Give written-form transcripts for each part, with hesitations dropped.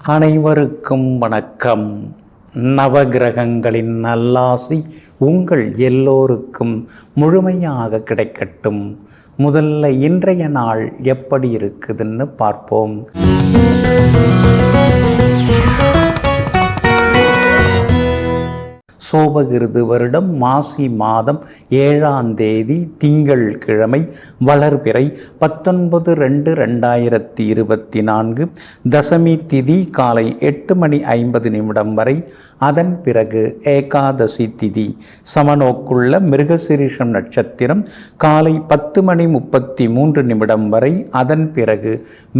அனைவருக்கும் வணக்கம். நவகிரகங்களின் நல்லாசி உங்கள் எல்லோருக்கும் முழுமையாக கிடைக்கட்டும். முதல்ல இன்றைய நாள் எப்படி இருக்குதுன்னு பார்ப்போம். சோபகிருது வருடம் மாசி மாதம் 7ஆம் தேதி திங்கள் கிழமை வளர்பிறை 19/2/2024 தசமி திதி காலை 8:50 வரை. அதன் பிறகு ஏகாதசி திதி சமநோக்குள்ள மிருகசிரீஷம் நட்சத்திரம் காலை 10:33 வரை. அதன் பிறகு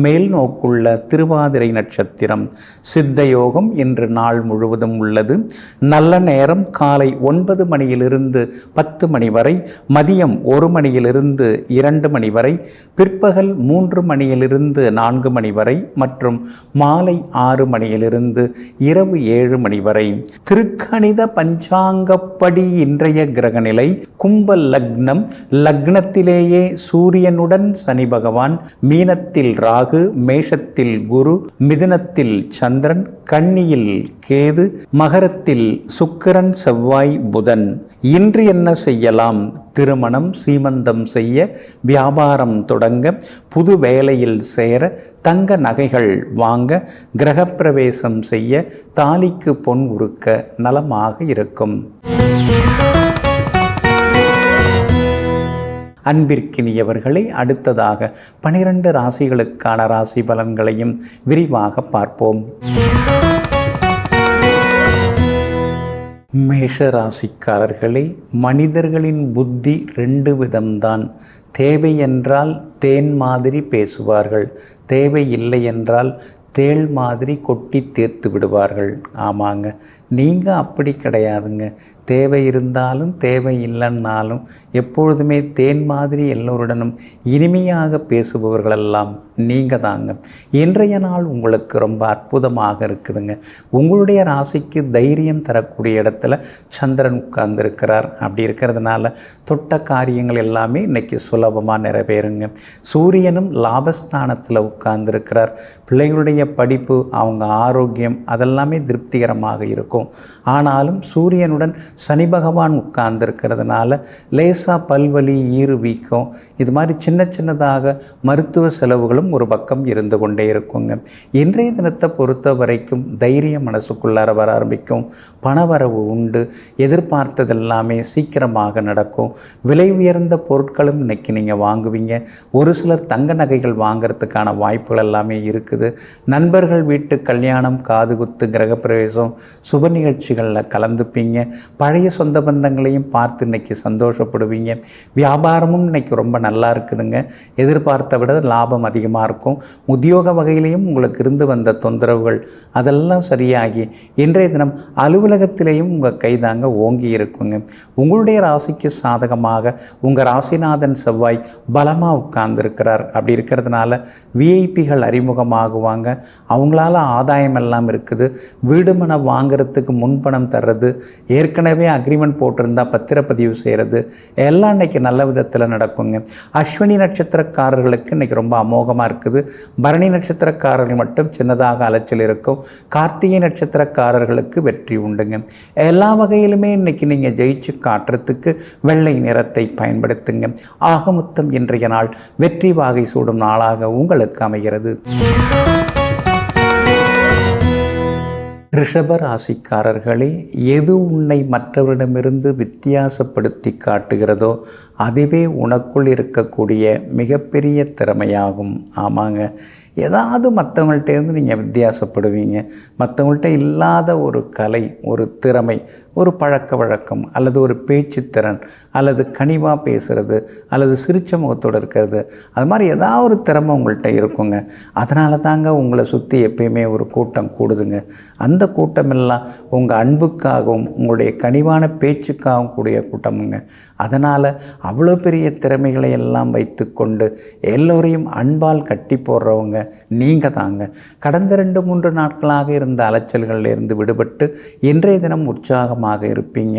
மேல் நோக்குள்ள திருவாதிரை நட்சத்திரம். சித்தயோகம் இன்று நாள் முழுவதும் உள்ளது. நல்ல நேரம் காலை 9 மணியிலிருந்து 10 மணி வரை, மதியம் 1 மணியிலிருந்து 2 மணி வரை, பிற்பகல் 3 மணியிலிருந்து 4 மணி வரை மற்றும் மாலை 6 மணியிலிருந்து இரவு 7 மணி வரை. திருக்கணித பஞ்சாங்கப்படி இன்றைய கிரகநிலை கும்ப லக்னம். லக்னத்திலேயே சூரியனுடன் சனி பகவான், மீனத்தில் ராகு, மேஷத்தில் குரு, மிதுனத்தில் சந்திரன், கன்னியில் கேது, மகரத்தில் சுக்கிரன், செவ்வாய், புதன். இன்று என்ன செய்யலாம்? திருமணம், சீமந்தம் செய்ய, வியாபாரம் தொடங்க, புது வேலையில் சேர, தங்க நகைகள் வாங்க, கிரகப்பிரவேசம் செய்ய, தாலிக்கு பொன் உருக்க நலமாக இருக்கும். அன்பிற்கினியவர்களை, அடுத்ததாக 12 ராசிகளுக்கான ராசி பலன்களையும் விரிவாக பார்ப்போம். மேஷ ராசிக்காரர்களே, மனிதர்களின் புத்தி 2 விதம்தான். தேவை என்றால் தேன் மாதிரி பேசுவார்கள், தேவை இல்லை என்றால் தேள் மாதிரி கொட்டி தேர்த்து விடுவார்கள். ஆமாங்க, நீங்கள் அப்படி கிடையாதுங்க. தேவை இருந்தாலும் தேவை இல்லைன்னாலும் எப்பொழுதுமே தேன் மாதிரி எல்லோருடனும் இனிமையாக பேசுபவர்களெல்லாம் நீங்கள் தாங்க. இன்றைய நாள் உங்களுக்கு ரொம்ப அற்புதமாக இருக்குதுங்க. உங்களுடைய ராசிக்கு தைரியம் தரக்கூடிய இடத்துல சந்திரன் உட்கார்ந்துருக்கிறார். அப்படி இருக்கிறதுனால தொட்ட காரியங்கள் எல்லாமே இன்றைக்கி சுலபமாக நிறைவேறுங்க. சூரியனும் லாபஸ்தானத்தில் உட்கார்ந்துருக்கிறார். பிள்ளைகளுடைய படிப்பு, அவங்க ஆரோக்கியம் அதெல்லாமே திருப்திகரமாக இருக்கும். ஆனாலும் சூரியனுடன் சனி பகவான் உட்கார்ந்துருக்கிறதுனால லேசாக பல்வலி, ஈறு வீக்கம், இது மாதிரி சின்ன சின்னதாக மருத்துவ செலவுகளும் ஒரு பக்கம் இருந்து கொண்டே இருக்குங்க. இன்றைய தினத்தை பொறுத்த வரைக்கும் தைரியம் மனசுக்குள்ளார வர ஆரம்பிக்கும். பணவரவு உண்டு. எதிர்பார்த்ததெல்லாமே சீக்கிரமாக நடக்கும். விலை உயர்ந்த பொருட்களும் இன்னைக்கு நீங்கள் வாங்குவீங்க. ஒரு சிலர் தங்க நகைகள் வாங்கிறதுக்கான வாய்ப்புகள் எல்லாமே இருக்குது. நண்பர்கள் வீட்டு கல்யாணம், காதுகுத்து, கிரகப்பிரவேசம், சுப நிகழ்ச்சிகளில் கலந்துப்பீங்க. பழைய சொந்த பந்தங்களையும் பார்த்து இன்னைக்கு சந்தோஷப்படுவீங்க. வியாபாரமும் இன்னைக்கு ரொம்ப நல்லா இருக்குதுங்க. எதிர்பார்த்த விட லாபம் அதிகமாக இருக்கும். உத்தியோக வகையிலையும் உங்களுக்கு இருந்து வந்த தொந்தரவுகள் அதெல்லாம் சரியாகி இன்றைய தினம் அலுவலகத்திலேயும் உங்கள் கைதாங்க ஓங்கி இருக்குங்க. உங்களுடைய ராசிக்கு சாதகமாக உங்கள் ராசிநாதன் செவ்வாய் பலமாக உட்கார்ந்துருக்கிறார். அப்படி இருக்கிறதுனால விஐபிகள் அறிமுகமாகுவாங்க. அவங்களால ஆதாயம் எல்லாம் இருக்குது. வீடு மனை வாங்கிறதுக்கு முன்பணம் தர்றது, ஏற்கனவே அக்ரிமெண்ட் போட்டிருந்தால் பத்திரப்பதிவு செய்கிறது எல்லாம் இன்றைக்கி நல்ல விதத்தில் நடக்குங்க. அஸ்வினி நட்சத்திரக்காரர்களுக்கு இன்றைக்கி ரொம்ப அமோகமாக இருக்குது. பரணி நட்சத்திரக்காரர்கள் மட்டும் சின்னதாக அலைச்சல் இருக்கும். கார்த்திகை நட்சத்திரக்காரர்களுக்கு வெற்றி உண்டுங்க. எல்லா வகையிலுமே இன்றைக்கி நீங்கள் ஜெயிச்சு காட்டுறதுக்கு வெள்ளை நிறத்தை பயன்படுத்துங்க. ஆக மொத்தம் இன்றைய நாள் வெற்றி வாகை சூடும் நாளாக உங்களுக்கு அமைகிறது. ரிஷப ராசிக்காரர்களே, எது உன்னை மற்றவரிடமிருந்து வித்தியாசப்படுத்தி காட்டுகிறதோ அதுவே உனக்குள் இருக்கக்கூடிய மிகப்பெரிய திறமையாகும். ஆமாங்க, ஏதாவது மற்றவங்கள்ட்டேருந்து நீங்கள் வித்தியாசப்படுவீங்க. மற்றவங்கள்ட்ட இல்லாத ஒரு கலை, ஒரு திறமை, ஒரு பழக்க வழக்கம் அல்லது ஒரு பேச்சுத்திறன் அல்லது கனிவாக பேசுகிறது அல்லது சிரிச்ச முகத்தோடு இருக்கிறது, அது மாதிரி ஏதாவது ஒரு திறமை உங்கள்கிட்ட இருக்குங்க. அதனால தாங்க உங்களை சுற்றி எப்பயுமே ஒரு கூட்டம் கூடுதுங்க. அந்த கூட்டமெல்லாம் உங்கள் அன்புக்காகவும் உங்களுடைய கனிவான பேச்சுக்காகவும் கூடிய கூட்டமுங்க. அதனால் அவ்வளோ பெரிய திறமைகளை எல்லாம் வைத்து கொண்டு எல்லோரையும் அன்பால் கட்டி போடுறவங்க நீங்கள் தாங்க. கடந்த 2-3 நாட்களாக இருந்த அலைச்சல்களில் இருந்து விடுபட்டு இன்றைய தினம் உற்சாகமாக இருப்பீங்க.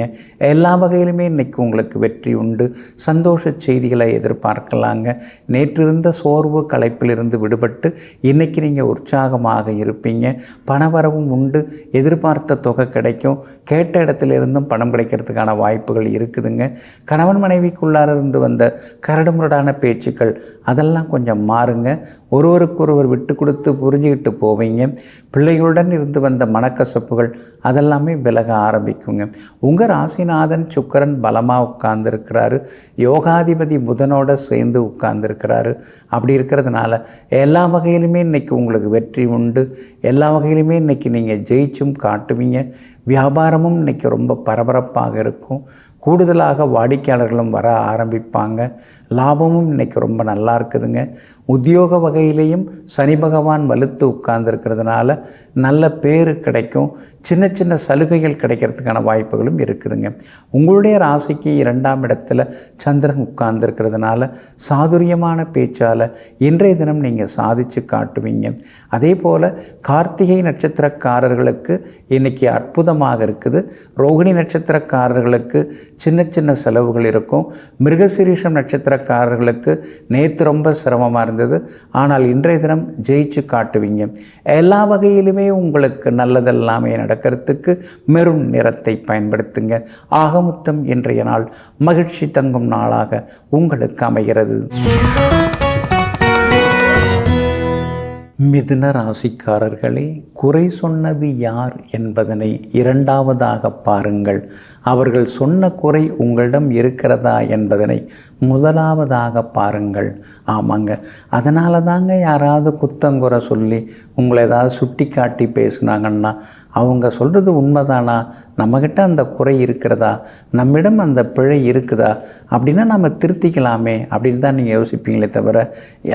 எல்லா வகையிலுமே இன்றைக்கி உங்களுக்கு வெற்றி உண்டு. சந்தோஷ செய்திகளை எதிர்பார்க்கலாங்க. நேற்று இருந்த சோர்வு களைப்பிலிருந்து விடுபட்டு இன்றைக்கி நீங்கள் உற்சாகமாக இருப்பீங்க. பணவரவும் உண்டு. எதிர்பார்த்த தொகை கிடைக்கும். கேட்ட இடத்துலேருந்தும் பணம் கிடைக்கிறதுக்கான வாய்ப்புகள் இருக்குதுங்க. கணவன் மனைவிக்குள்ளார இருந்து வந்த கரடுமுரடான பேச்சுக்கள் அதெல்லாம் கொஞ்சம் மாறுங்க. ஒருவருக்கொருவர் விட்டு கொடுத்து புரிஞ்சுக்கிட்டு போவீங்க. பிள்ளைகளுடன் இருந்து வந்த மனக்கசப்புகள் அதெல்லாமே விலக ஆரம்பிக்குங்க. உங்கள் ராசிநாதன் சுக்கிரன் பலமாக உட்கார்ந்துருக்கிறாரு. யோகாதிபதி புதனோட சேர்ந்து உட்கார்ந்துருக்கிறாரு. அப்படி இருக்கிறதுனால எல்லா வகையிலுமே இன்றைக்கி உங்களுக்கு வெற்றி உண்டு. எல்லா வகையிலுமே இன்றைக்கி நீங்கள் ஜெயிச்சும் காட்டுவீங்க. வியாபாரமும் இன்றைக்கி ரொம்ப பரபரப்பாக இருக்கும். கூடுதலாக வாடிக்கையாளர்களும் வர ஆரம்பிப்பாங்க. லாபமும் இன்றைக்கி ரொம்ப நல்லா இருக்குதுங்க. உத்தியோக வகையிலையும் சனி பகவான் வலுத்து உட்கார்ந்துருக்கிறதுனால நல்ல பேர் கிடைக்கும். சின்ன சின்ன சலுகைகள் கிடைக்கிறதுக்கான வாய்ப்புகளும் இருக்குதுங்க. உங்களுடைய ராசிக்கு 2ஆம் இடத்துல சந்திரன் உட்கார்ந்துருக்கிறதுனால சாதுரியமான பேச்சால் இன்றைய தினம் நீங்கள் சாதித்து காட்டுவீங்க. அதே போல் கார்த்திகை நட்சத்திரக்காரர்களுக்கு இன்றைக்கி அற்புதமாக இருக்குது. ரோகிணி நட்சத்திரக்காரர்களுக்கு சின்ன சின்ன செலவுகள் இருக்கும். மிருகசீரிஷம் நட்சத்திரக்காரர்களுக்கு நேற்று ரொம்ப சிரமமாக இருந்தது. ஆனால் இன்றைய தினம் ஜெயிச்சு காட்டுவீங்க. எல்லா வகையிலுமே உங்களுக்கு நல்லதெல்லாமே நடக்கிறதுக்கு மெரூன் நிறத்தை பயன்படுத்துங்க. ஆகமொத்தம் இன்றைய நாள் மகிழ்ச்சி தங்கும் நாளாக உங்களுக்கு அமைகிறது. மிதுன ராசிக்காரர்களே, குறை சொன்னது யார் என்பதனை 2வதாக பாருங்கள். அவர்கள் சொன்ன குறை உங்களிடம் இருக்கிறதா என்பதனை முதலாவதாக பாருங்கள். ஆமாங்க, அதனால தாங்க யாராவது குத்தங்குறை சொல்லி உங்களை ஏதாவது சுட்டி காட்டி பேசுனாங்கன்னா அவங்க சொல்கிறது உண்மைதானா, நம்மக்கிட்ட அந்த குறை இருக்கிறதா, நம்மிடம் அந்த பிழை இருக்குதா அப்படின்னா நம்ம திருத்திக்கலாமே அப்படின்னு தான் நீங்கள் யோசிப்பீங்களே தவிர,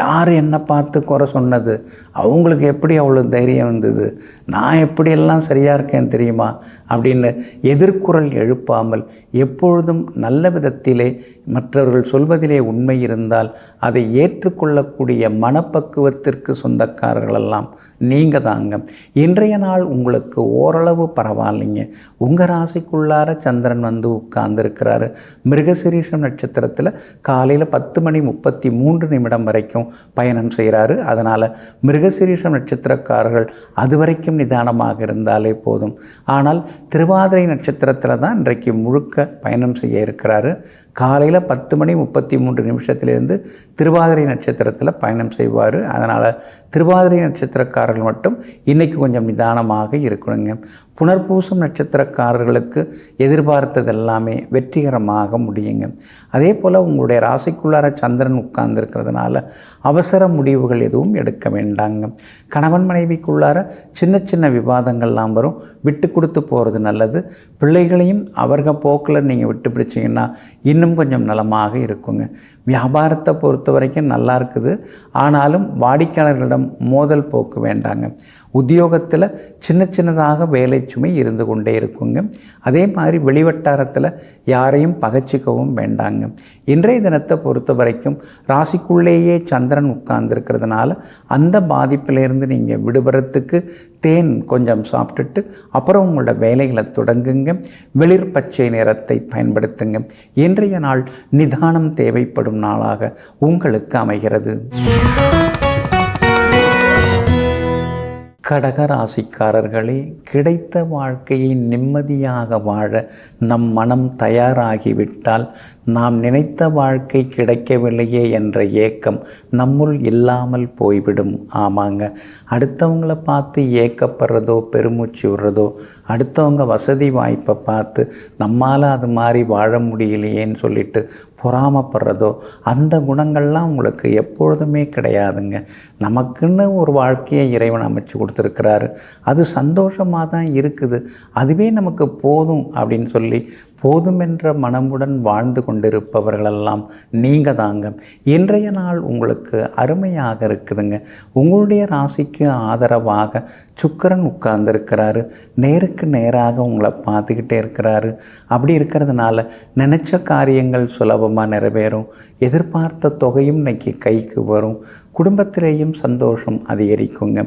யார் என்னை பார்த்து குறை சொன்னது, அவங்களுக்கு எப்படி அவ்வளோ தைரியம் வந்தது, நான் எப்படியெல்லாம் சரியாக இருக்கேன் தெரியுமா அப்படின்னு எதிர்குரல் எழுப்பாமல் எப்பொழுதும் நல்ல விதத்திலே மற்றவர்கள் சொல்வதிலே உண்மை இருந்தால் அதை ஏற்றுக்கொள்ளக்கூடிய மனப்பக்குவத்திற்கு சொந்தக்காரர்களெல்லாம் நீங்கள் தாங்க. இன்றைய நாள் உங்களுக்கு ஓரளவு பரவாயில்லைங்க. உங்கள் ராசிக்குள்ளார சந்திரன் வந்து உட்கார்ந்துருக்கிறாரு. மிருகசீரிஷம் நட்சத்திரத்தில் காலையில் 10:33 வரைக்கும் பயணம் செய்கிறாரு. அதனால் மிருகசீரிஷம் நட்சத்திரக்காரர்கள் அது வரைக்கும் நிதானமாக இருந்தாலே போதும். ஆனால் திருவாதிரை நட்சத்திரத்தில் தான் இன்றைக்கு முழுக்க பயணம் செய்ய இருக்கிறாரு. காலையில் 10:33 திருவாதிரை நட்சத்திரத்தில் பயணம் செய்வார். அதனால் திருவாதிரை நட்சத்திரக்காரர்கள் மட்டும் இன்றைக்கி கொஞ்சம் நிதானமாக இருக்கணுங்க. புனர்பூசம் நட்சத்திரக்காரர்களுக்கு எதிர்பார்த்தது எல்லாமே வெற்றிகரமாக முடியுங்க. அதே போல் உங்களுடைய ராசிக்குள்ளார சந்திரன் உட்கார்ந்துருக்கிறதுனால அவசர முடிவுகள் எதுவும் எடுக்க வேண்டாங்க. கணவன் மனைவிக்குள்ளார சின்ன சின்ன விவாதங்கள்லாம் வரும். விட்டு கொடுத்து போகிறது நல்லது. பிள்ளைகளையும் அவர்கள் போக்கில் நீங்கள் விட்டு பிடிச்சிங்கன்னா இன்னும் கொஞ்சம் நலமாக இருக்குங்க. வியாபாரத்தை பொறுத்த வரைக்கும் நல்லா இருக்குது. ஆனாலும் வாடிக்கையாளர்களிடம் மோதல் போக்கு வேண்டாங்க. உத்தியோகத்தில் சின்ன சின்னதாக வேலை சுமை இருந்து கொண்டே இருக்குங்க. அதே மாதிரி வெளிவட்டாரத்தில் யாரையும் பகைச்சிக்கவும் வேண்டாங்க. இன்றைய தினத்தை பொறுத்த வரைக்கும் ராசிக்குள்ளேயே சந்திரன் உட்கார்ந்துருக்கிறதுனால அந்த பாதிப்பிலிருந்து நீங்கள் விடுபடுறதுக்கு தேன் கொஞ்சம் சாப்பிட்டுட்டு அப்புறம் உங்களோட வேலைகளை தொடங்குங்க. வெளிர் பச்சை நிறத்தை பயன்படுத்துங்க. இன்றைய நாள் நிதானம் தேவைப்படும் நாளாக உங்களுக்கு அமைகிறது. கடக ராசிக்காரர்களே, கிடைத்த வாழ்க்கையை நிம்மதியாக வாழ நம் மனம் தயாராகிவிட்டால் நாம் நினைத்த வாழ்க்கை கிடைக்கவில்லையே என்ற ஏக்கம் நம்முள் இல்லாமல் போய்விடும். ஆமாங்க, அடுத்தவங்களை பார்த்து ஏக்கப்படுறதோ பெருமூச்சு விடுறதோ, அடுத்தவங்க வசதி வாய்ப்பை பார்த்து நம்மால் அது மாதிரி வாழ முடியலையேன்னு சொல்லிட்டு பொறாமப்படுறதோ, அந்த குணங்கள்லாம் உங்களுக்கு எப்பொழுதுமே கிடையாதுங்க. நமக்குன்னு ஒரு வாழ்க்கையை இறைவன் அமைச்சு கொடுத்துருக்கிறாரு. அது சந்தோஷமாக தான் இருக்குது. அதுவே நமக்கு போதும் அப்படின்னு சொல்லி போதுமென்ற மனமுடன் வாழ்ந்து கொண்டிருப்பவர்களெல்லாம் நீங்கள் தாங்க. இன்றைய நாள் உங்களுக்கு அருமையாக இருக்குதுங்க. உங்களுடைய ராசிக்கு ஆதரவாக சுக்கிரன் உட்கார்ந்துருக்கிறாரு. நேருக்கு நேராக உங்களை பார்த்துக்கிட்டே இருக்கிறாரு. அப்படி இருக்கிறதுனால நினச்ச காரியங்கள் சுலபமாக நிறைவேறும். எதிர்பார்த்த தொகையும் இன்னைக்கு கைக்கு வரும். குடும்பத்திலேயும் சந்தோஷம் அதிகரிக்குங்க.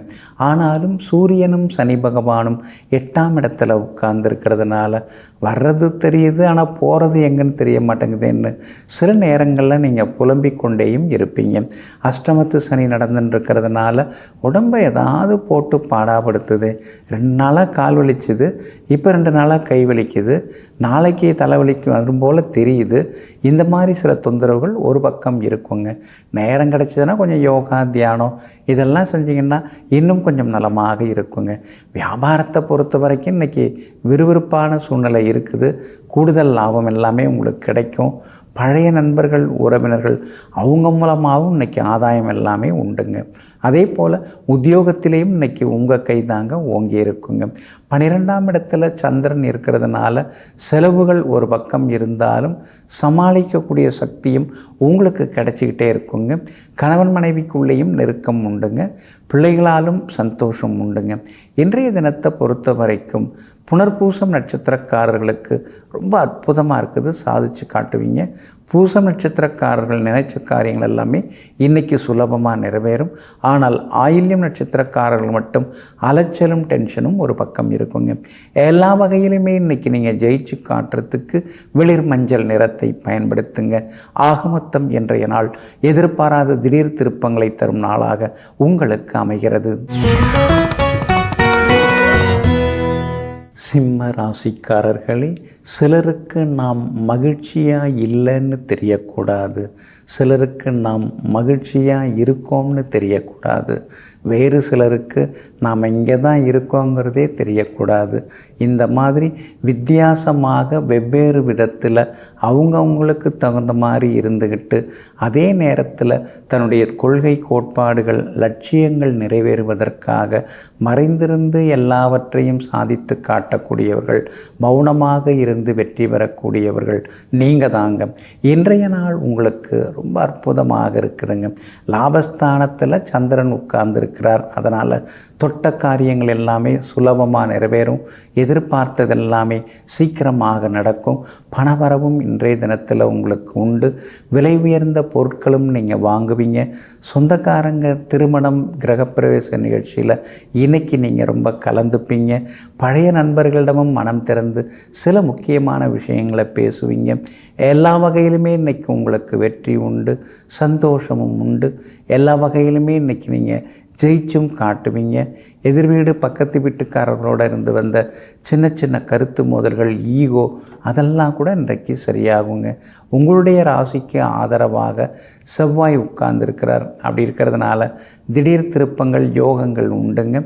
ஆனாலும் சூரியனும் சனி பகவானும் 8ஆம் இடத்துல உட்கார்ந்துருக்கிறதுனால வர்றது தெரியுது, ஆனால் போகிறது எங்கன்னு தெரிய மாட்டேங்குதுன்னு சில நேரங்களில் நீங்கள் புலம்பிக் கொண்டேயும் இருப்பீங்க. அஷ்டமத்து சனி நடந்துட்டுருக்கிறதுனால உடம்பை ஏதாவது போட்டு பாடாப்படுத்துது. 2 நாளாக கால் வலிச்சுது, இப்போ 2 நாளாக கை வலிக்குது, நாளைக்கு தலைவலிக்கு வரும் போல் தெரியுது. இந்த மாதிரி சில தொந்தரவுகள் ஒரு பக்கம் இருக்குங்க. நேரம் கிடச்சிதுன்னா கொஞ்சம் யோகா, தியானம் இதெல்லாம் செஞ்சிங்கன்னா இன்னும் கொஞ்சம் நலமாக இருக்குங்க. வியாபாரத்தை பொறுத்த வரைக்கும் இன்றைக்கி விறுவிறுப்பான சூழ்நிலை இருக்குது. கூடுதல் லாபம் எல்லாமே உங்களுக்கு கிடைக்கும். பழைய நண்பர்கள், உறவினர்கள் அவங்க மூலமாகவும் இன்றைக்கி ஆதாயம் எல்லாமே உண்டுங்க. அதே போல் உத்தியோகத்திலேயும் இன்றைக்கி உங்கள் கை தாங்க ஓங்கி இருக்குங்க. 12ஆம் இடத்துல சந்திரன் இருக்கிறதுனால செலவுகள் ஒரு பக்கம் இருந்தாலும் சமாளிக்கக்கூடிய சக்தியும் உங்களுக்கு கிடைச்சிக்கிட்டே இருக்குங்க. கணவன் மனைவிக்குள்ளேயும் நெருக்கம் உண்டுங்க. பிள்ளைகளாலும் சந்தோஷம் உண்டுங்க. இன்றைய தினத்தை பொறுத்த வரைக்கும் புனர்பூசம் நட்சத்திரக்காரர்களுக்கு ரொம்ப அற்புதமாக இருக்குது. சாதிச்சு காட்டுவீங்க. பூசம் நட்சத்திரக்காரர்கள் நினைச்ச காரியங்கள் எல்லாமே இன்றைக்கி சுலபமாக நிறைவேறும். ஆனால் ஆயில்யம் நட்சத்திரக்காரர்கள் மட்டும் அலைச்சலும் டென்ஷனும் ஒரு பக்கம் இருக்குங்க. எல்லா வகையிலுமே இன்றைக்கி நீங்கள் ஜெயிச்சு காட்டுறதுக்கு வெளிர் மஞ்சள் நிறத்தை பயன்படுத்துங்க. ஆகமொத்தம் இன்றைய நாள் எதிர்பாராத திடீர் திருப்பங்களை தரும் நாளாக உங்களுக்கு அமைகிறது. சிம்ம ராசிக்காரர்களே, சிலருக்கு நாம் மகிழ்ச்சியாக இல்லைன்னு தெரியக்கூடாது. சிலருக்கு நாம் மகிழ்ச்சியாக இருக்கோம்னு தெரியக்கூடாது. வேறு சிலருக்கு நாம் இங்கே தான் இருக்கோங்கிறதே தெரியக்கூடாது. இந்த மாதிரி வித்தியாசமாக வெவ்வேறு விதத்தில் அவங்கவுங்களுக்கு தகுந்த மாதிரி இருந்துக்கிட்டு அதே நேரத்தில் தன்னுடைய கொள்கை, கோட்பாடுகள், லட்சியங்கள் நிறைவேறுவதற்காக மறைந்திருந்து எல்லாவற்றையும் சாதித்து காட்டக்கூடியவர்கள், மௌனமாக இருந்து வெற்றி பெறக்கூடியவர்கள் நீங்கள் தாங்க. இன்றைய நாள் உங்களுக்கு ரொம்ப அற்புதமாக இருக்குதுங்க. லாபஸ்தானத்தில் சந்திரன் உட்கார்ந்துருக்கிறார். அதனால் தொட்ட காரியங்கள் எல்லாமே சுலபமாக நிறைவேறும். எதிர்பார்த்தது எல்லாமே சீக்கிரமாக நடக்கும். பணவரவும் இன்றைய தினத்தில் உங்களுக்கு உண்டு. விலை உயர்ந்த பொருட்களும் நீங்கள் வாங்குவீங்க. சொந்தக்காரங்க திருமணம், கிரகப்பிரவேச நிகழ்ச்சியில் இன்றைக்கி நீங்கள் ரொம்ப கலந்துப்பீங்க. பழைய நண்பர்களிடமும் மனம் திறந்து சில முக்கியமான விஷயங்களை பேசுவீங்க. எல்லா வகையிலுமே இன்றைக்கி உங்களுக்கு வெற்றி உண்டு, சந்தோஷமும் உண்டு. எல்லா வகையிலுமே இன்றைக்கி நீங்கள் ஜெயிச்சும் காட்டுவீங்க. எதிர் வீடு, பக்கத்து வீட்டுக்காரர்களோடு இருந்து வந்த சின்ன சின்ன கருத்து மோதல்கள், ஈகோ அதெல்லாம் கூட இன்றைக்கு சரியாகுங்க. உங்களுடைய ராசிக்கு ஆதரவாக செவ்வாய் உட்கார்ந்துருக்கிறார். அப்படி இருக்கிறதுனால திடீர் திருப்பங்கள், யோகங்கள் உண்டுங்க.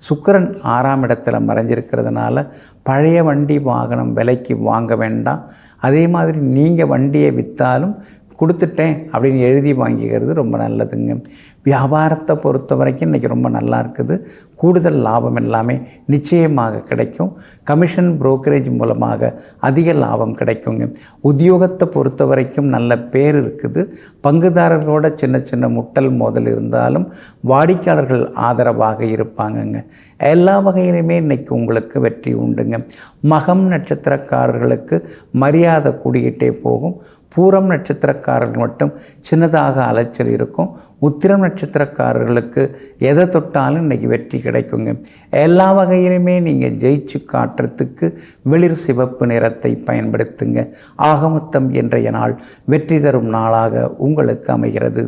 சுக்கிரன் 6ஆம் இடத்துல மறைஞ்சிருக்கிறதுனால பழைய வண்டி, வாகனம் விலைக்கு வாங்க வேண்டாம். அதே மாதிரி நீங்கள் வண்டியை விற்றாலும் கொடுத்துட்டேன் அப்படின்னு எழுதி வாங்கிக்கிறது ரொம்ப நல்லதுங்க. வியாபாரத்தை பொறுத்த வரைக்கும் இன்றைக்கி ரொம்ப நல்லா இருக்குது. கூடுதல் லாபம் எல்லாமே நிச்சயமாக கிடைக்கும். கமிஷன், புரோக்கரேஜ் மூலமாக அதிக லாபம் கிடைக்குங்க. உத்தியோகத்தை பொறுத்த வரைக்கும் நல்ல பேர் இருக்குது. பங்குதாரர்களோட சின்ன சின்ன முட்டல் மோதல் இருந்தாலும் வாடிக்கையாளர்கள் ஆதரவாக இருப்பாங்கங்க. எல்லா வகையிலுமே இன்றைக்கி உங்களுக்கு வெற்றி உண்டுங்க. மகம் நட்சத்திரக்காரர்களுக்கு மரியாதை கூடிக்கிட்டே போகும். பூரம் நட்சத்திரக்காரர்கள் மட்டும் சின்னதாக அலைச்சல் இருக்கும். உத்திரம் நட்சத்திரக்காரர்களுக்கு எதை தொட்டாலும் இன்றைக்கி வெற்றி கிடைக்குங்க. எல்லா வகையிலுமே நீங்கள் ஜெயிச்சு காட்டுறதுக்கு வெளிர் சிவப்பு நிறத்தை பயன்படுத்துங்க. ஆகமொத்தம் இன்றைய நாள் வெற்றி தரும் நாளாக உங்களுக்கு அமைகிறது.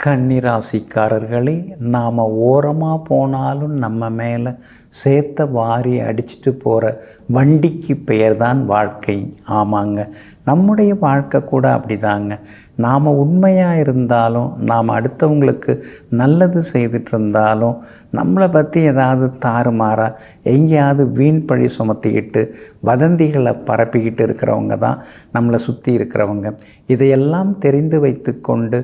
கன்னிராசிக்காரர்களே, நாம் ஓரமாக போனாலும் நம்ம மேலே சேர்த்த வாரி அடிச்சுட்டு போகிற வண்டிக்கு பெயர் தான் வாழ்க்கை. ஆமாங்க, நம்முடைய வாழ்க்கை கூட அப்படிதாங்க. நாம் உண்மையாக இருந்தாலும், நாம் அடுத்தவங்களுக்கு நல்லது செய்துட்டு இருந்தாலும், நம்மளை பற்றி ஏதாவது தாறுமாறாக எங்கேயாவது வீண் பழி சுமத்திக்கிட்டு வதந்திகளை பரப்பிக்கிட்டு இருக்கிறவங்க தான் நம்மளை சுற்றி இருக்கிறவங்க. இதையெல்லாம் தெரிந்து வைத்து கொண்டு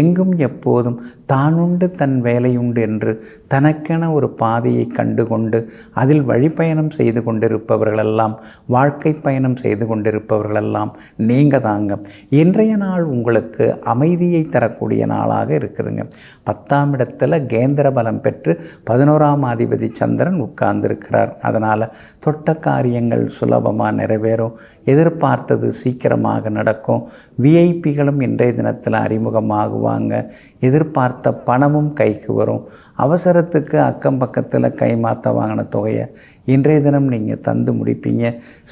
எங்கும் எப்போதும் தானுண்டு தன் வேலையுண்டு என்று தனக்கென ஒரு பாதையை கண்டு கொண்டு அதில் வழிப்பயணம் செய்து கொண்டிருப்பவர்களெல்லாம், வாழ்க்கை பயணம் செய்து கொண்டிருப்பவர்களெல்லாம் நீங்கள் தாங்க. இன்றைய நாள் உங்களுக்கு அமைதியை தரக்கூடிய நாளாக இருக்குதுங்க. 10ஆம் இடத்துல கேந்திர பலம் பெற்று 11ஆம் அதிபதி சந்திரன் உட்கார்ந்துருக்கிறார். அதனால் தொட்ட காரியங்கள் சுலபமாக நிறைவேறும், எதிர்பார்த்தது சீக்கிரமாக நடக்கும். விஐபிகளும் இன்றைய தினத்தில் அறிமுகமாகுவாங்க. எதிர்பார்த்த பணமும் கைக்கு வரும். அவசரத்துக்கு அக்கம் பக்கத்தில் கைமாற்ற வாங்கின தொகையை இன்றைய தினம் நீங்கள் தந்து முடிப்பீங்க.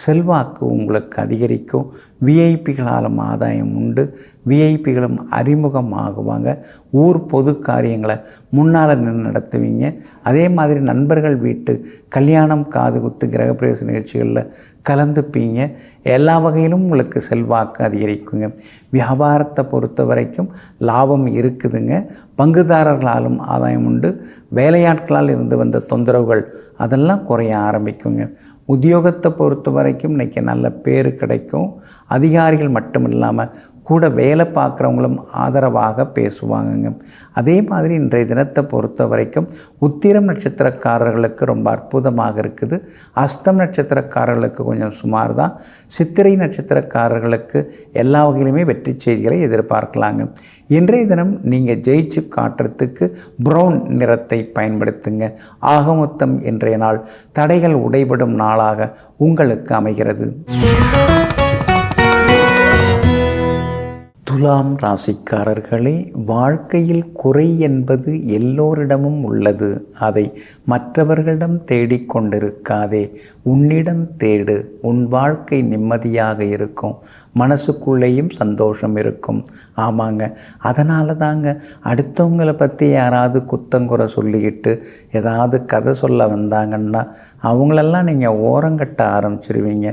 செல்வாக்கு உங்களுக்கு அதிகரிக்கும். விஐபிகளாலும் ஆதாயம் உண்டு. விஐபிகளும் அறிமுகம் ஆகுவாங்க. ஊர் பொது காரியங்களை முன்னால் நின்று நடத்துவீங்க. அதே மாதிரி நண்பர்கள் வீட்டு கல்யாணம், காது குத்து, கிரகப்பிரவேச நிகழ்ச்சிகளில் கலந்துப்பீங்க. எல்லா வகையிலும் உங்களுக்கு செல்வாக்கு அதிகரிக்குங்க. வியாபாரத்தை பொறுத்த வரைக்கும் லாபம் இருக்குதுங்க. பங்குதாரர்களாலும் ஆதாயம் உண்டு. வேலையாட்களால் இருந்து வந்த தொந்தரவுகள் அதெல்லாம் குறைய ஆரம்பிக்குங்க. உத்தியோகத்தை பொறுத்த வரைக்கும் இன்றைக்கி நல்ல பேர் கிடைக்கும். அதிகாரிகள் மட்டும் இல்லாமல் கூட வேலை பார்க்குறவங்களும் ஆதரவாக பேசுவாங்கங்க. அதே மாதிரி இன்றைய தினத்தை பொறுத்த வரைக்கும் உத்திரம் நட்சத்திரக்காரர்களுக்கு ரொம்ப அற்புதமாக இருக்குது. அஸ்தம் நட்சத்திரக்காரர்களுக்கு கொஞ்சம் சுமார் தான். சித்திரை நட்சத்திரக்காரர்களுக்கு எல்லா வகையிலுமே வெற்றி செய்திகளை எதிர்பார்க்கலாங்க. இன்றைய தினம் நீங்கள் ஜெயிச்சு காட்டுறதுக்கு ப்ரௌன் நிறத்தை பயன்படுத்துங்க. ஆக மொத்தம் இன்றைய நாள் தடைகள் உடைபடும் நாளாக உங்களுக்கு அமைகிறது. துலாம் ராசிக்காரர்களே, வாழ்க்கையில் குறை என்பது எல்லோரிடமும் உள்ளது. அதை மற்றவர்களிடம் தேடிக்கொண்டிருக்காதே, உன்னிடம் தேடு. உன் வாழ்க்கை நிம்மதியாக இருக்கும். மனசுக்குள்ளேயும் சந்தோஷம் இருக்கும். ஆமாங்க, அதனால தாங்க அடுத்தவங்களை பற்றி யாராவது குத்தங்குறை சொல்லிக்கிட்டு ஏதாவது கதை சொல்ல வந்தாங்கன்னா அவங்களெல்லாம் நீங்கள் ஓரங்கட்ட ஆரம்பிச்சிருவீங்க.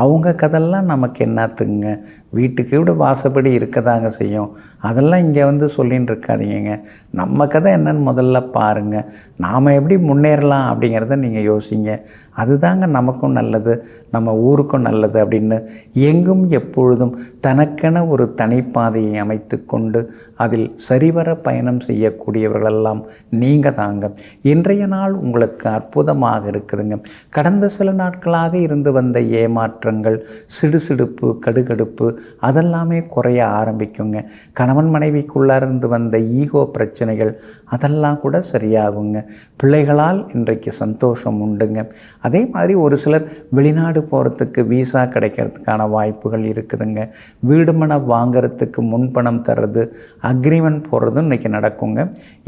அவங்க கதெல்லாம் நமக்கு என்னத்துங்க, வீட்டுக்கு விட வாசப்படி இருக்கதாங்க செய்யும். அதெல்லாம் இங்கே வந்து சொல்லின்னு இருக்காதீங்க. நம்ம கதை என்னன்னு முதல்ல பாருங்கள். நாம் எப்படி முன்னேறலாம் அப்படிங்கிறத நீங்கள் யோசிங்க. அதுதாங்க நமக்கும் நல்லது, நம்ம ஊருக்கும் நல்லது அப்படின்னு எங்கும் எப்பொழுதும் தனக்கென ஒரு தனிப்பாதையை அமைத்து கொண்டு அதில் சரிவர பயணம் செய்யக்கூடியவர்களெல்லாம் நீங்கள் தாங்க. இன்றைய நாள் உங்களுக்கு அற்புதமாக இருக்குதுங்க. கடந்த சில நாட்களாக இருந்து வந்த ஏமாற்றங்கள், சிடுசிடுப்பு, கடுகடுப்பு அதெல்லாமே குறைய ஆரம்பிக்குங்க. கணவன் மனைவிக்குள்ளார இருந்து வந்த ஈகோ பிரச்சனைகள் அதெல்லாம் கூட சரியாகுங்க. பிள்ளைகளால் இன்றைக்கு சந்தோஷம் உண்டுங்க. அதே மாதிரி ஒரு சிலர் வெளிநாடு போகிறதுக்கு வீசா கிடைக்கிறதுக்கான வாய்ப்புகள் இருக்குதுங்க. வீடு மனை வாங்கிறதுக்கு முன்பணம் தர்றது, அக்ரிமெண்ட் போடுறதும் இன்றைக்கி நடக்குங்க.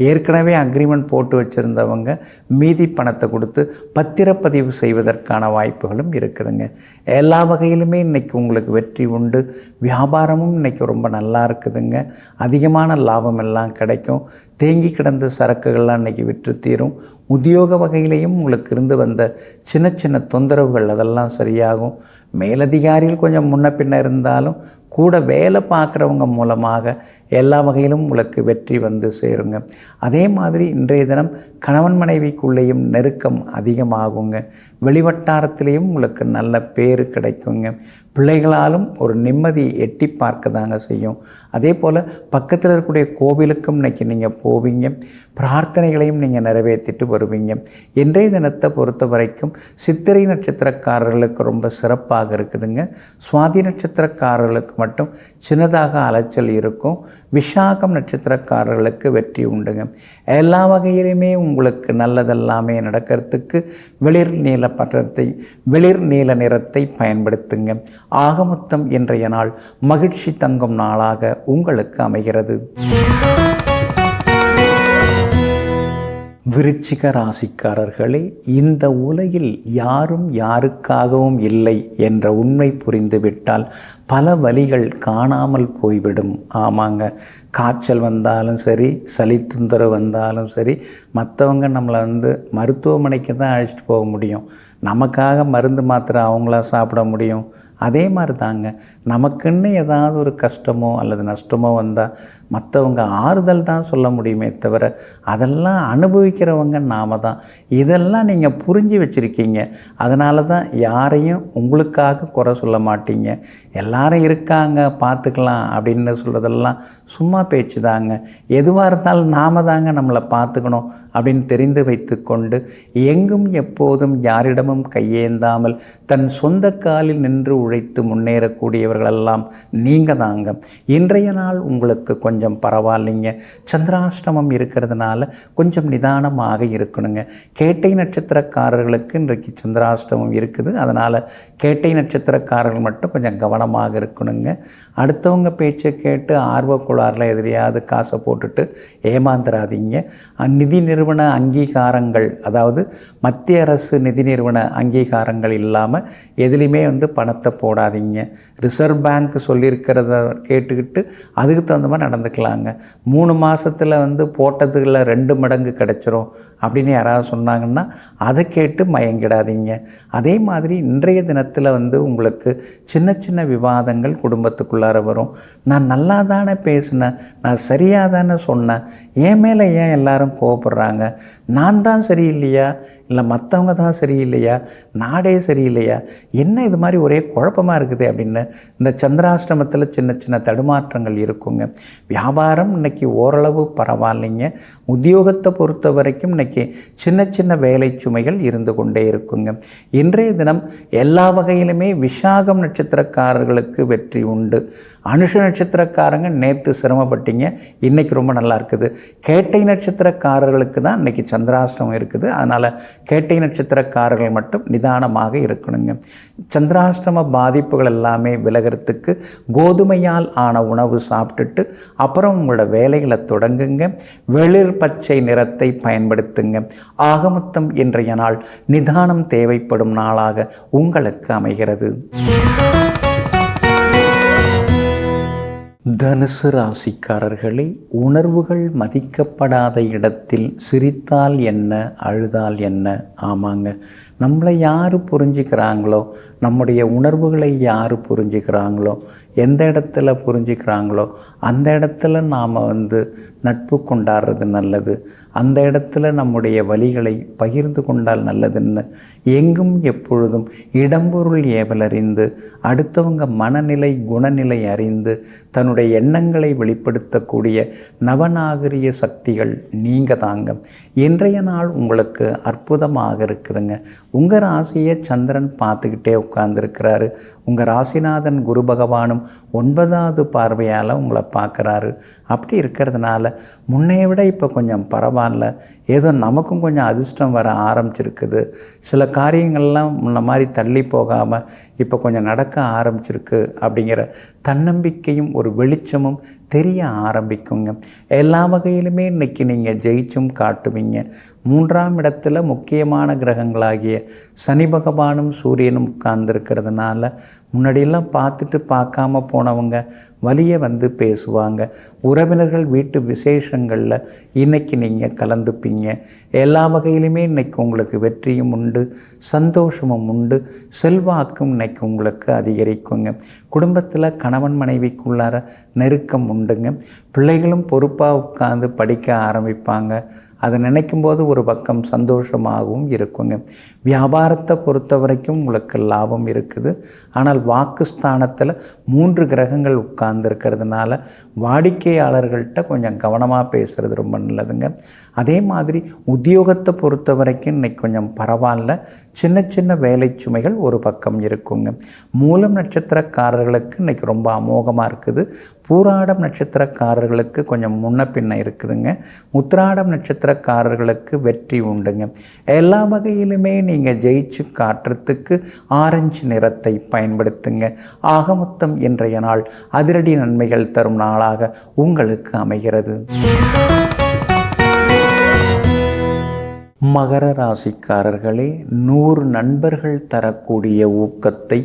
ஏற்கனவே அக்ரிமெண்ட் போட்டு வச்சுருந்தவங்க மீதி பணத்தை கொடுத்து பத்திரப்பதிவு செய்வதற்கான வாய்ப்புகளும் இருக்குதுங்க. எல்லா வகையிலுமே இன்றைக்கி உங்களுக்கு வெற்றி உண்டு. வியாபாரமும் இன்றைக்கி ரொம்ப நல்லா இருக்குதுங்க. அதிகமான லாபம் எல்லாம் கிடைக்கும். தேங்கி கிடந்த சரக்குகள்லாம் இன்றைக்கி விற்று தீரும். உத்தியோக வகையிலையும் உங்களுக்கு இருந்து வந்த சின்ன சின்ன தொந்தரவுகள் அதெல்லாம் சரியாகும். மேலதிகாரிகள் கொஞ்சம் முன்ன பின்ன இருந்தாலும் கூட வேலை பார்க்குறவங்க மூலமாக எல்லா வகையிலும் உங்களுக்கு வெற்றி வந்து சேருங்க. அதே மாதிரி இன்றைய தினம் கணவன் மனைவிக்குள்ளேயும் நெருக்கம் அதிகமாகுங்க. வெளிவட்டாரத்திலேயும் உங்களுக்கு நல்ல பேர் கிடைக்குங்க. பிள்ளைகளாலும் ஒரு நிம்மதி எட்டி பார்க்க தாங்க செய்யும். அதே போல் பக்கத்தில் இருக்கக்கூடிய கோவிலுக்கும் இன்றைக்கி நீங்கள் போவீங்க. பிரார்த்தனைகளையும் நீங்கள் நிறைவேற்றிட்டு வருவீங்க. இன்றைய தினத்தை பொறுத்த வரைக்கும் சித்திரை நட்சத்திரக்காரர்களுக்கு ரொம்ப சிறப்பாக இருக்குதுங்க. சுவாதி நட்சத்திரக்காரர்களுக்கு மட்டும் சின்னதாக அலைச்சல் இருக்கும். விஷாகம் நட்சத்திரக்காரர்களுக்கு வெற்றி உண்டுங்க. எல்லா வகையிலுமே உங்களுக்கு நல்லதெல்லாமே நடக்கிறதுக்கு வெளிர் நீல நிறத்தை பயன்படுத்துங்க. ஆக மொத்தம் இன்றைய நாள் மகிழ்ச்சி தங்கும் நாளாக உங்களுக்கு அமைகிறது. விருச்சிக ராசிக்காரர்களே, இந்த உலகில் யாரும் யாருக்காகவும் இல்லை என்ற உண்மை புரிந்துவிட்டால் பல வலிகள் காணாமல் போய்விடும். ஆமாங்க, காய்ச்சல் வந்தாலும் சரி, சளி தொந்தரவு வந்தாலும் சரி, மற்றவங்க நம்மளை மருத்துவமனைக்கு தான் அழைச்சிட்டு போக முடியும். நமக்காக மருந்து மாத்திரை அவங்களா சாப்பிட முடியும்? அதே மாதிரி தாங்க, நமக்குன்னு ஏதாவது ஒரு கஷ்டமோ அல்லது நஷ்டமோ வந்தால் மற்றவங்க ஆறுதல் தான் சொல்ல முடியுமே தவிர, அதெல்லாம் அனுபவிக்கிறவங்க நாம தான். இதெல்லாம் நீங்கள் புரிஞ்சு வச்சுருக்கீங்க. அதனால தான் யாரையும் உங்களுக்காக குறை சொல்ல மாட்டீங்க. எல்லாரும் இருக்காங்க பார்த்துக்கலாம் அப்படின்னு சொல்கிறதெல்லாம் சும்மா பேச்சு தாங்க. எதுவாக இருந்தாலும் நாம் தாங்க நம்மளை பார்த்துக்கணும் அப்படின்னு தெரிந்து வைத்து கொண்டு எங்கும் எப்போதும் யாரிடமும் கையேந்தாமல் தன் சொந்த காலில் நின்று உழைத்து முன்னேறக்கூடியவர்களெல்லாம் நீங்கள் தாங்க. இன்றைய நாள் உங்களுக்கு கொஞ்சம் பரவாயில்லைங்க. சந்திராஷ்டமம் இருக்கிறதுனால கொஞ்சம் நிதானமாக இருக்கணுங்க. கேட்டை நட்சத்திரக்காரர்களுக்கு இன்றைக்கு சந்திராஷ்டமம் இருக்குது. அதனால் கேட்டை நட்சத்திரக்காரர்கள் மட்டும் கொஞ்சம் கவனமாக இருக்கணுங்க. அடுத்தவங்க பேச்சை கேட்டு ஆர்வக்குளாரில் எதிரையாவது காசை போட்டுட்டு ஏமாந்துடாதீங்க. நிதி நிறுவன அங்கீகாரங்கள், அதாவது மத்திய அரசு நிதி நிறுவன அங்கீகாரங்கள் இல்லாமல் எதுலேயுமே பணத்தை போடாதீங்க. ரிசர்வ் பேங்க் சொல்லியிருக்கிறத கேட்டுக்கிட்டு அதுக்கு தகுந்த மாதிரி நடந்துக்கலாங்க. 3 மாதத்தில் போட்டதுல 2 மடங்கு கிடைச்சிரும் அப்படின்னு யாராவது சொன்னாங்கன்னா அதை கேட்டு மயங்கிடாதீங்க. அதே மாதிரி இன்றைய தினத்தில் உங்களுக்கு சின்ன சின்ன விவாதங்கள் குடும்பத்துக்குள்ளார வரும். நான் நல்லா தானே பேசினேன், நான் சரியாக தானே சொன்னேன், என் மேலே ஏன் எல்லாரும் கோவப்படுறாங்க, நான் தான் சரியில்லையா இல்லை மற்றவங்க தான் சரியில்லையா, நாடே சரியில்லையா, என்ன இது மாதிரி ஒரே குழப்பமாக இருக்குது அப்படின்னு இந்த சந்திராஷ்டமத்தில் சின்ன சின்ன தடுமாற்றங்கள் இருக்குங்க. வியாபாரம் இன்றைக்கி ஓரளவு பரவாயில்லைங்க. உத்தியோகத்தை பொறுத்த வரைக்கும் இன்றைக்கி சின்ன சின்ன வேலை சுமைகள் இருந்து கொண்டே இருக்குங்க. இன்றைய தினம் எல்லா வகையிலுமே விசாகம் நட்சத்திரக்காரர்களுக்கு வெற்றி உண்டு. அனுஷ நட்சத்திரக்காரங்க நேற்று சிரமப்பட்டீங்க, இன்றைக்கி ரொம்ப நல்லா இருக்குது. கேட்டை நட்சத்திரக்காரர்களுக்கு தான் இன்றைக்கி சந்திராஷ்டமம் இருக்குது. அதனால் கேட்டை நட்சத்திரக்காரர்கள் மட்டும் நிதானமாக இருக்கணுங்க. சந்திராஷ்டம பாதிப்புகள் எல்லாமே விலகிறதுக்கு கோதுமையால் ஆன உணவு சாப்பிட்டுட்டு அப்புறம் உங்களோட வேலைகளை தொடங்குங்க. வெளிர் பச்சை நிறத்தை பயன்படுத்துங்க. ஆகமொத்தம் இன்றைய நாள் நிதானம் தேவைப்படும் நாளாக உங்களுக்கு அமைகிறது. தனுசு ராசிக்காரர்களே, உணர்வுகள் மதிக்கப்படாத இடத்தில் சிரித்தால் என்ன, அழுதால் என்ன? ஆமாங்க, நம்மளை யார் புரிஞ்சுக்கிறாங்களோ, நம்முடைய உணர்வுகளை யார் புரிஞ்சுக்கிறாங்களோ, எந்த இடத்துல புரிஞ்சுக்கிறாங்களோ அந்த இடத்துல நாம் நட்பு கொண்டாடுறது நல்லது. அந்த இடத்துல நம்முடைய வலிகளை பகிர்ந்து கொண்டால் நல்லதுன்னு எங்கும் எப்பொழுதும் இடம்பொருள் ஏவல் அறிந்து அடுத்தவங்க மனநிலை குணநிலை அறிந்து தன்னுடைய எண்ணங்களை வெளிப்படுத்தக்கூடிய நவநாகரிய சக்திகள் நீங்கள் தாங்க. இன்றைய நாள் உங்களுக்கு அற்புதமாக இருக்குதுங்க. உங்கள் ராசியை சந்திரன் பார்த்துக்கிட்டே உட்கார்ந்துருக்கிறாரு. உங்கள் ராசிநாதன் குரு பகவானும் 9வது பார்வையால் உங்களை பார்க்குறாரு. அப்படி இருக்கிறதுனால முன்னைய விட இப்போ கொஞ்சம் பரவாயில்ல, ஏதோ நமக்கும் கொஞ்சம் அதிர்ஷ்டம் வர ஆரம்பிச்சிருக்குது. சில காரியங்கள்லாம் முன்ன மாதிரி தள்ளி போகாமல் இப்போ கொஞ்சம் நடக்க ஆரம்பிச்சிருக்கு அப்படிங்கிற தன்னம்பிக்கையும் ஒரு வெளிச்சமும் தெரிய ஆரம்பிக்குங்க. எல்லா வகையிலுமே இன்றைக்கி நீங்கள் ஜெயிச்சும் காட்டுவீங்க. 3ஆம் இடத்துல முக்கியமான கிரகங்களாகிய சனி பகவானும் சூரியனும் உட்கார்ந்துருக்கிறதுனால முன்னாடியெல்லாம் பார்த்துட்டு பார்க்காம போனவங்க வலியை பேசுவாங்க. உறவினர்கள் வீட்டு விசேஷங்களில் இன்றைக்கி நீங்கள் கலந்துப்பீங்க. எல்லா வகையிலுமே இன்றைக்கி உங்களுக்கு வெற்றியும் உண்டு, சந்தோஷமும் உண்டு, செல்வாக்கும் இன்றைக்கி உங்களுக்கு அதிகரிக்குங்க. குடும்பத்தில் கணவன் மனைவிக்குள்ளார நெருக்கம் உண்டுங்க. பிள்ளைகளும் பொறுப்பாக உட்கார்ந்து படிக்க ஆரம்பிப்பாங்க. அதை நினைக்கும் போது ஒரு பக்கம் சந்தோஷமாகவும் இருக்குங்க. வியாபாரத்தை பொறுத்த வரைக்கும் உங்களுக்கு லாபம் இருக்குது. ஆனால் வாக்குஸ்தானத்தில் 3 கிரகங்கள் உட்கார்ந்துருக்கிறதுனால வாடிக்கையாளர்கள்ட்ட கொஞ்சம் கவனமாக பேசுகிறது ரொம்ப நல்லதுங்க. அதே மாதிரி உத்தியோகத்தை பொறுத்த வரைக்கும் இன்றைக்கி கொஞ்சம் பரவாயில்ல. சின்ன சின்ன வேலை சுமைகள் ஒரு பக்கம் இருக்குங்க. மூலம் நட்சத்திரக்காரர்களுக்கு இன்றைக்கி ரொம்ப அமோகமாக இருக்குது. பூராடம் நட்சத்திரக்காரர்களுக்கு கொஞ்சம் முன்ன பின்ன இருக்குதுங்க. உத்திராடம் நட்சத்திரக்காரர்களுக்கு வெற்றி உண்டுங்க. எல்லா வகையிலுமே நீங்கள் ஜெயிச்சு காட்டுறதுக்கு ஆரஞ்சு நிறத்தை பயன்படுத்துங்க. ஆக மொத்தம் இன்றைய நாள் அதிரடி நன்மைகள் தரும் நாளாக உங்களுக்கு அமைகிறது. மகர ராசிக்காரர்களே, 100 நண்பர்கள் தரக்கூடிய ஊக்கத்தை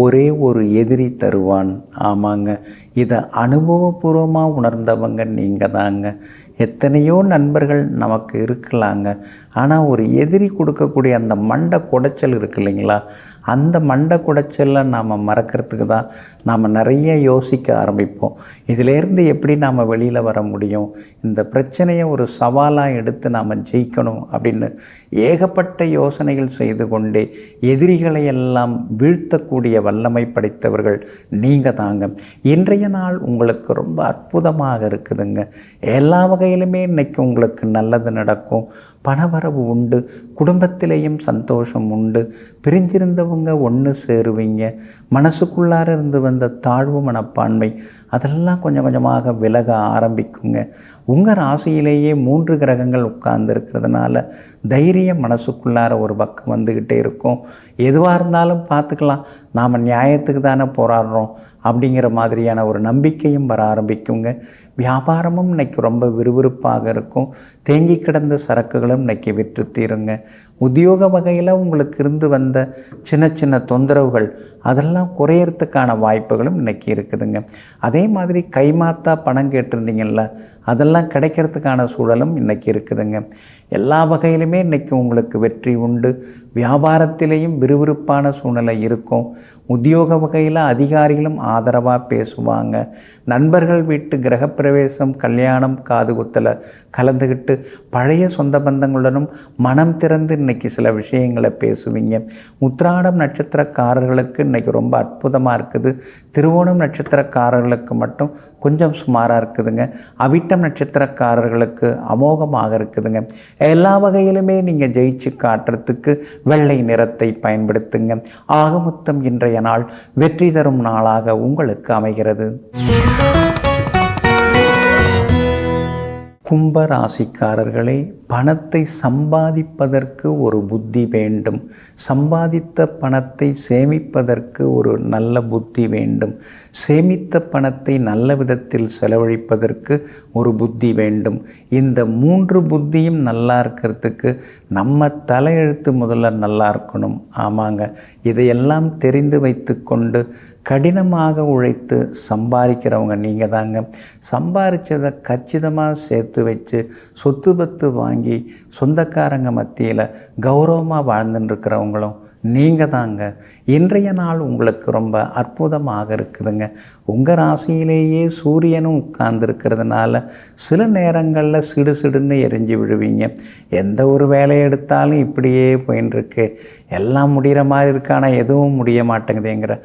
ஒரே ஒரு எதிரி தருவான். ஆமாங்க, இதை அனுபவபூர்வமாக உணர்ந்தவங்க நீங்கள் தாங்க. எத்தனையோ நண்பர்கள் நமக்கு இருக்கலாங்க, ஆனால் ஒரு எதிரி கொடுக்கக்கூடிய அந்த மண்டை குடைச்சல் இருக்கு இல்லைங்களா, அந்த மண்டை குடைச்சலை நாம் மறக்கிறதுக்கு தான் நாம் நிறைய யோசிக்க ஆரம்பிப்போம். இதிலேருந்து எப்படி நாம் வெளியில் வர முடியும், இந்த பிரச்சனையை ஒரு சவாலாக எடுத்து நாம் ஜெயிக்கணும் அப்படின்னு ஏகப்பட்ட யோசனைகள் செய்து கொண்டே எதிரிகளை எல்லாம் வீழ்த்தக்கூடிய வல்லமை படைத்தவர்கள் நீங்கள் தாங்க. இன்றைய நாள் உங்களுக்கு ரொம்ப அற்புதமாக இருக்குதுங்க. எல்லா வகையிலுமே இன்னைக்கு உங்களுக்கு நல்லது நடக்கும். பணவரவு உண்டு, குடும்பத்திலேயும் சந்தோஷம் உண்டு. பிரிஞ்சிருந்தவங்க ஒன்று சேருவீங்க. மனசுக்குள்ளார இருந்து வந்த தாழ்வு மனப்பான்மை அதெல்லாம் கொஞ்சம் கொஞ்சமாக விலக ஆரம்பிக்குங்க. உங்கள் ராசியிலேயே 3 கிரகங்கள் உட்கார்ந்து இருக்கிறதுனால தைரியம் மனசுக்குள்ளார ஒரு பக்கம் வந்துக்கிட்டே இருக்கும். எதுவாக இருந்தாலும் பார்த்துக்கலாம், நாம் நியாயத்துக்கு தானே போராடுறோம் அப்படிங்கிற மாதிரியான ஒரு நம்பிக்கையும் வர ஆரம்பிக்குங்க. வியாபாரமும் இன்னைக்கு ரொம்ப விறுவிறுப்பாக இருக்கும். தேங்கி கிடந்த சரக்குகளும் இன்னைக்கு விற்று தீருங்க. உத்தியோக வகையில் உங்களுக்கு இருந்து வந்த சின்ன சின்ன தொந்தரவுகள் அதெல்லாம் குறையறதுக்கான வாய்ப்புகளும் இன்னைக்கு இருக்குதுங்க. அதே மாதிரி கைமாத்தா பணம் கேட்டிருந்தீங்கள்ல, அதெல்லாம் கிடைக்கிறதுக்கான சூழலும் இன்னைக்கு இருக்குதுங்க. எல்லா வகையிலுமே இன்னைக்கு உங்களுக்கு வெற்றி உண்டு. வியாபாரத்திலேயும் விறுவிறுப்பான சூழ்நிலை இருக்கும். உத்தியோக வகையில் அதிகாரிகளும் ஆதரவாக பேசுவாங்க. நண்பர்கள் வீட்டு கிரகப்பிரவேசம், கல்யாணம், காதுகுத்தலை கலந்துக்கிட்டு பழைய சொந்த பந்தங்களுடனும் மனம் திறந்து இன்னைக்கு சில விஷயங்களை பேசுவீங்க. உத்திராடம் நட்சத்திரக்காரர்களுக்கு இன்னைக்கு ரொம்ப அற்புதமாக இருக்குது. திருவோணம் நட்சத்திரக்காரர்களுக்கு மட்டும் கொஞ்சம் சுமாராக இருக்குதுங்க. அவிட்டம் நட்சத்திரக்காரர்களுக்கு அமோகமாக இருக்குதுங்க. எல்லா வகையிலுமே நீங்கள் ஜெயிச்சு காட்டுறதுக்கு வெள்ளை நிறத்தை பயன்படுத்துங்க. ஆக மொத்தம் இன்றைய நாள் வெற்றி தரும் நாளாக உங்களுக்கு அமைகிறது. கும்பராசிக்காரர்களே, பணத்தை சம்பாதிப்பதற்கு ஒரு புத்தி வேண்டும். சம்பாதித்த பணத்தை சேமிப்பதற்கு ஒரு நல்ல புத்தி வேண்டும். சேமித்த பணத்தை நல்ல விதத்தில் செலவழிப்பதற்கு ஒரு புத்தி வேண்டும். இந்த 3 புத்தியும் நல்லா இருக்கிறதுக்கு நம்ம தலையெழுத்து முதல்ல நல்லா இருக்கணும். ஆமாங்க, இதையெல்லாம் தெரிந்து வைத்து கொண்டு கடினமாக உழைத்து சம்பாதிக்கிறவங்க நீங்கள் தாங்க. சம்பாதிச்சதை கச்சிதமாக சேர்த்து வச்சு சொத்து பத்து வாங்கி சொந்தக்காரங்க மத்தியில் கௌரவமாக வாழ்ந்துட்டுருக்கிறவங்களும் நீங்கள் தாங்க. இன்றைய நாள் உங்களுக்கு ரொம்ப அற்புதமாக இருக்குதுங்க. உங்கள் ராசியிலேயே சூரியனும் உட்கார்ந்துருக்கிறதுனால சில நேரங்களில் சிடுசிடுன்னு எரிஞ்சு விழுவீங்க. எந்த ஒரு வேலையை எடுத்தாலும் இப்படியே போயின்ட்டுருக்கு, எல்லாம் முடிகிற மாதிரி இருக்கு, ஆனால் எதுவும் முடிய மாட்டேங்குதுங்கிற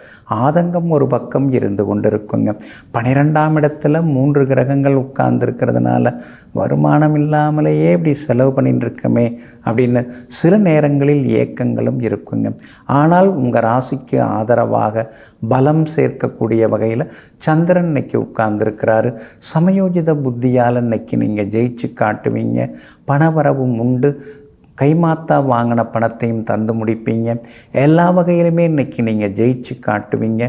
ஆதங்கம் ஒரு பக்கம் இருந்து கொண்டு இருக்குங்க. 12ஆம் இடத்துல 3 கிரகங்கள் உட்கார்ந்துருக்கிறதுனால வருமானம் இல்லாமலேயே இப்படி செலவு பண்ணிட்டு இருக்கமே அப்படின்னு சில நேரங்களில் ஏக்கங்களும் இருக்குங்க. ஆனால் உங்கள் ராசிக்கு ஆதரவாக பலம் சேர்க்கக்கூடிய வகையில் சந்திரன் இன்னைக்கு உட்கார்ந்துருக்கிறாரு. சமயோஜித புத்தியால் இன்னைக்கு நீங்கள் ஜெயிச்சு காட்டுவீங்க. பணவரவும் உண்டு. கைமாத்தா வாங்கின பணத்தையும் தந்து முடிப்பீங்க. எல்லா வகையிலுமே இன்றைக்கி நீங்கள் ஜெயிச்சு காட்டுவீங்க.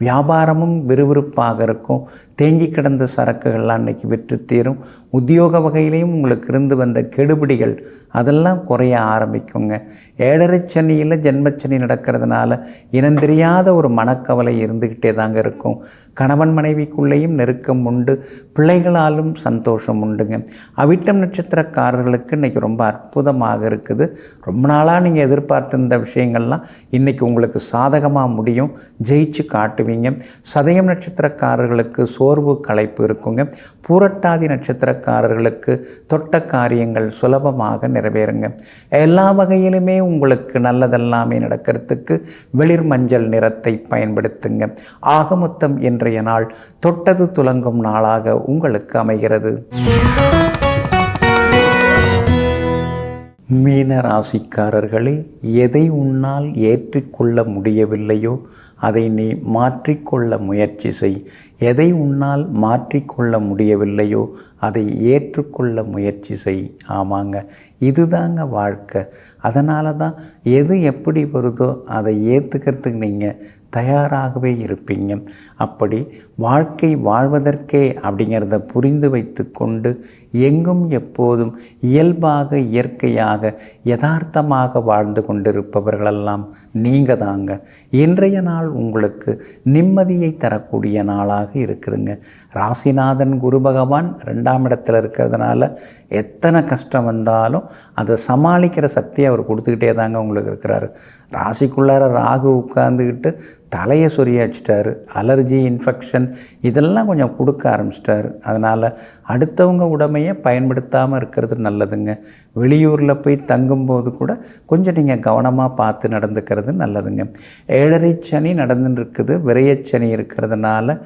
வியாபாரமும் விறுவிறுப்பாக இருக்கும். தேங்கி கிடந்த சரக்குகள்லாம் இன்றைக்கி விற்று தீரும். உத்தியோக வகையிலையும் உங்களுக்கு இருந்து வந்த கெடுபிடிகள் அதெல்லாம் குறைய ஆரம்பிக்குங்க. 7.5 சனியில் ஜென்மச்சனி நடக்கிறதுனால இனந்தெரியாத ஒரு மனக்கவலை இருந்துக்கிட்டே தாங்க இருக்கும். கணவன் மனைவிக்குள்ளேயும் நெருக்கம் உண்டு. பிள்ளைகளாலும் சந்தோஷம் உண்டுங்க. அவிட்டம் நட்சத்திரக்காரர்களுக்கு இன்றைக்கி ரொம்ப அற்புதமாக இருக்குது. ரொம்ப நாளாக நீங்கள் எதிர்பார்த்திருந்த விஷயங்கள்லாம் இன்றைக்கி உங்களுக்கு சாதகமாக முடியும். ஜெயிச்சு காட்டுவீங்க. சதயம் நட்சத்திரக்காரர்களுக்கு சோர்வு களைப்பு இருக்குங்க. பூரட்டாதி நட்சத்திரக்காரர்களுக்கு தொட்ட காரியங்கள் சுலபமாக நிறைவேறுங்க. எல்லா வகையிலுமே உங்களுக்கு நல்லதெல்லாமே நடக்கிறதுக்கு வெளிர் மஞ்சள் நிறத்தை பயன்படுத்துங்க. ஆக மொத்தம் இன்றைய நாள் தொட்டது துலங்கும் நாளாக உங்களுக்கு அமைகிறது. மீன ராசிக்காரர்களே, எதை உன்னால் ஏற்றிக்கொள்ள முடியவில்லையோ அதை நீ மாற்றிக்கொள்ள முயற்சி செய். எதை உன்னால் மாற்றிக்கொள்ள முடியவில்லையோ அதை ஏற்றுக்கொள்ள முயற்சி செய். ஆமாங்க, இதுதாங்க வாழ்க்கை. அதனால தான் எது எப்படி வருதோ அதை ஏற்றுக்கிறதுக்கு நீங்கள் தயாராகவே இருப்பீங்க. அப்படி வாழ்க்கை வாழ்வதற்கே அப்படிங்கிறத புரிந்து வைத்து கொண்டு எங்கும் எப்போதும் இயல்பாக இயற்கையாக யதார்த்தமாக வாழ்ந்து கொண்டிருப்பவர்களெல்லாம் நீங்கள் தாங்க. இன்றைய நாள் உங்களுக்கு நிம்மதியை தரக்கூடிய நாளாக இருக்குதுங்க. ராசிநாதன் குரு பகவான் 2ஆம் இடத்துல இருக்கிறதுனால எத்தனை கஷ்டம் வந்தாலும் அதை சமாளிக்கிற சக்தியை அவர் கொடுத்துக்கிட்டே தாங்க உங்களுக்கு இருக்கிறாரு. ராசிக்குள்ளார ராகு உட்கார்ந்துக்கிட்டு தலையை சொரிய வச்சிட்டாரு. அலர்ஜி, இன்ஃபெக்ஷன் இதெல்லாம் கொஞ்சம் கொடுக்க ஆரம்பிச்சிட்டாரு. அதனால் அடுத்தவங்க உடமையை பயன்படுத்தாமல் இருக்கிறது நல்லதுங்க. வெளியூரில் போய் தங்கும்போது கூட கொஞ்சம் நீங்கள் கவனமாக பார்த்து நடந்துக்கிறது நல்லதுங்க. 7.5 சனி நடந்துன்னு இருக்குது. விரையச்சனி இருக்கிறதுனால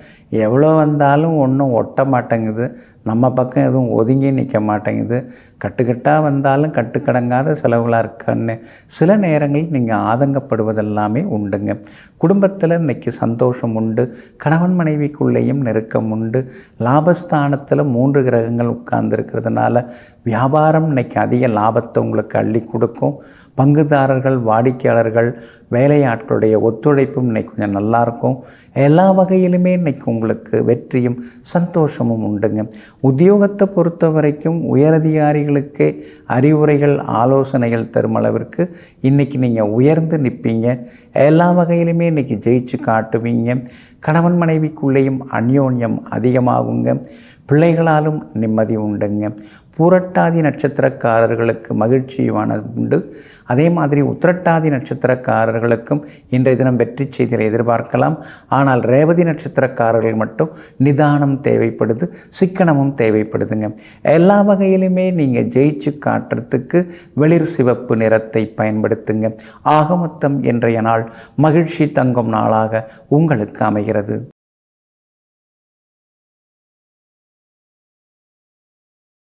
எவ்வளோ வந்தாலும் ஒன்றும் ஒட்ட மாட்டேங்குது. நம்ம பக்கம் எதுவும் ஒதுங்கி நிற்க மாட்டேங்குது. கட்டுக்கட்டாக வந்தாலும் கட்டுக்கடங்காத செலவுகளாக இருக்கான்னு சில நேரங்களில் நீங்கள் ஆதங்கப்படுவதெல்லாமே உண்டுங்க. குடும்பத்தில் இன்றைக்கி சந்தோஷம் உண்டு. கணவன் மனைவிக்குள்ளேயும் நெருக்கம் உண்டு. லாபஸ்தானத்தில் 3 கிரகங்கள் உட்கார்ந்துருக்கிறதுனால வியாபாரம் இன்றைக்கி அதிக லாபத்தை உங்களுக்கு அள்ளி கொடுக்கும். பங்குதாரர்கள், வாடிக்கையாளர்கள், வேலையாட்களுடைய ஒத்துழைப்பும் இன்றைக்கி கொஞ்சம் நல்லாயிருக்கும். எல்லா வகையிலுமே இன்றைக்கி உங்களுக்கு வெற்றியும் சந்தோஷமும் உண்டுங்க. உத்தியோகத்தை பொறுத்த வரைக்கும் உயரதிகாரிகளுக்கே அறிவுரைகள், ஆலோசனைகள் தரும் அளவிற்கு இன்றைக்கி நீங்கள் உயர்ந்து நிற்பீங்க. எல்லா வகையிலுமே இன்றைக்கி ஜெயிச்சு காட்டுவீங்க. கணவன் மனைவிக்குள்ளேயும் அந்யோன்யம் அதிகமாகுங்க. பிள்ளைகளாலும் நிம்மதி உண்டுங்க. பூரட்டாதி நட்சத்திரக்காரர்களுக்கு மகிழ்ச்சியான உண்டு. அதே மாதிரி உத்திரட்டாதி நட்சத்திரக்காரர்களுக்கும் இன்றைய தினம் வெற்றி செய்திகளை எதிர்பார்க்கலாம். ஆனால் ரேவதி நட்சத்திரக்காரர்கள் மட்டும் நிதானம் தேவைப்படுது, சிக்கனமும் தேவைப்படுதுங்க. எல்லா வகையிலுமே நீங்கள் ஜெயிச்சு காட்டுறதுக்கு வெளிர் சிவப்பு நிறத்தை பயன்படுத்துங்க. ஆக மொத்தம் இன்றைய நாள் மகிழ்ச்சி தங்கும் நாளாக உங்களுக்கு அமைகிறது.